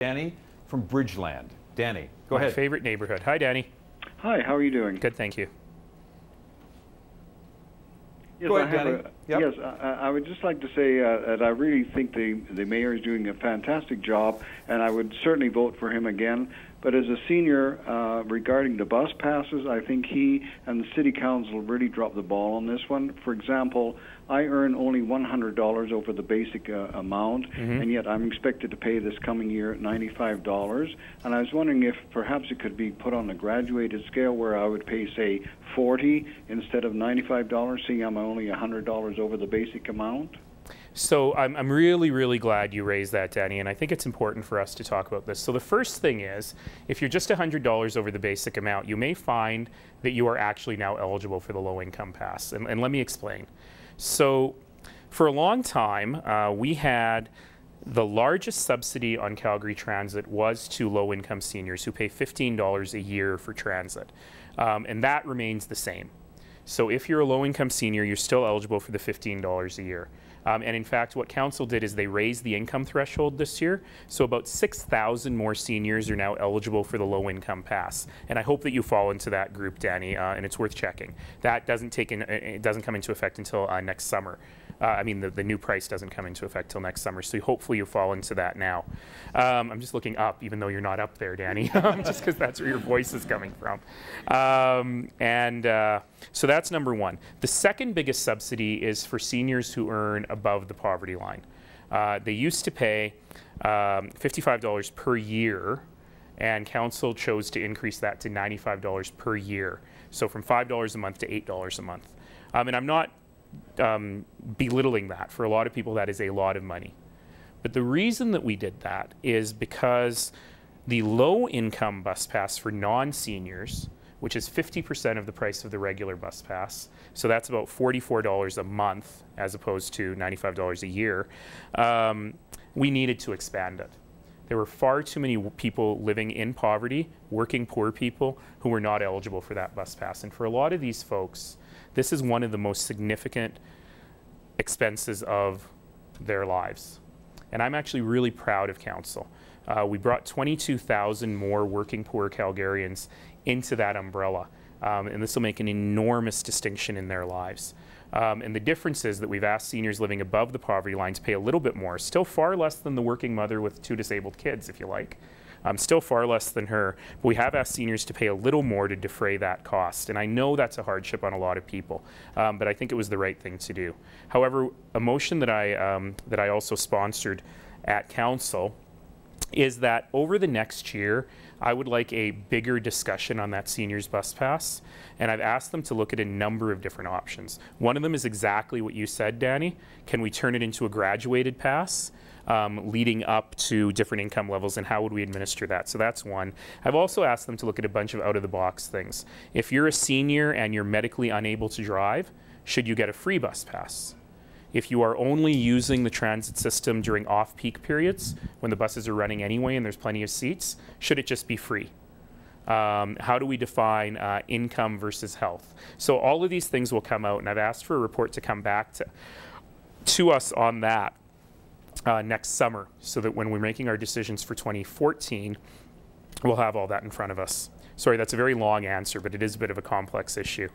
Danny from Bridgeland. Danny, go ahead. My favorite neighborhood. Hi, Danny. Hi, how are you doing? Good, thank you. Yes, Go ahead, Danny. Yep. Yes, I would just like to say that I really think the mayor is doing a fantastic job, and I would certainly vote for him again. But as a senior, regarding the bus passes, I think he and the city council really dropped the ball on this one. For example, I earn only $100 over the basic amount, and yet I'm expected to pay this coming year $95. And I was wondering if perhaps it could be put on a graduated scale where I would pay, say, $40 instead of $95, seeing I'm only $100 over the basic amount. So I'm really, really glad you raised that, Danny, and I think it's important for us to talk about this. So the first thing is, if you're just $100 over the basic amount, you may find that you are actually now eligible for the low-income pass. And let me explain. So for a long time, we had the largest subsidy on Calgary Transit was to low-income seniors who pay $15 a year for transit. And that remains the same. So if you're a low-income senior, you're still eligible for the $15 a year. And in fact, what council did is they raised the income threshold this year. So about 6,000 more seniors are now eligible for the low-income pass. And I hope that you fall into that group, Danny, and it's worth checking. That doesn't it doesn't come into effect until next summer. I mean, the new price doesn't come into effect till next summer. So hopefully you fall into that now. I'm just looking up, even though you're not up there, Danny, just because that's where your voice is coming from. So that's number one. The second biggest subsidy is for seniors who earn above the poverty line. They used to pay $55 per year, and council chose to increase that to $95 per year. So from $5 a month to $8 a month. And I'm not belittling that. For a lot of people, that is a lot of money. But the reason that we did that is because the low-income bus pass for non-seniors, which is 50% of the price of the regular bus pass, so that's about $44 a month as opposed to $95 a year, we needed to expand it. There were far too many people living in poverty, working poor people, who were not eligible for that bus pass. And for a lot of these folks, this is one of the most significant expenses of their lives. And I'm actually really proud of council. We brought 22,000 more working poor Calgarians into that umbrella. And this will make an enormous distinction in their lives. And the difference is that we've asked seniors living above the poverty line to pay a little bit more, still far less than the working mother with 2 disabled kids, if you like. Still far less than her, but we have asked seniors to pay a little more to defray that cost. And I know that's a hardship on a lot of people, but I think it was the right thing to do. However, a motion that I also sponsored at council is that over the next year, I would like a bigger discussion on that seniors bus pass, and I've asked them to look at a number of different options. One of them is exactly what you said, Danny. Can we turn it into a graduated pass, leading up to different income levels, and how would we administer that? So that's one. I've also asked them to look at a bunch of out-of-the-box things. If you're a senior and you're medically unable to drive, should you get a free bus pass? If you are only using the transit system during off-peak periods, when the buses are running anyway and there's plenty of seats, should it just be free? How do we define income versus health? So all of these things will come out, and I've asked for a report to come back to us on that next summer, so that when we're making our decisions for 2014, we'll have all that in front of us. Sorry, that's a very long answer, but it is a bit of a complex issue.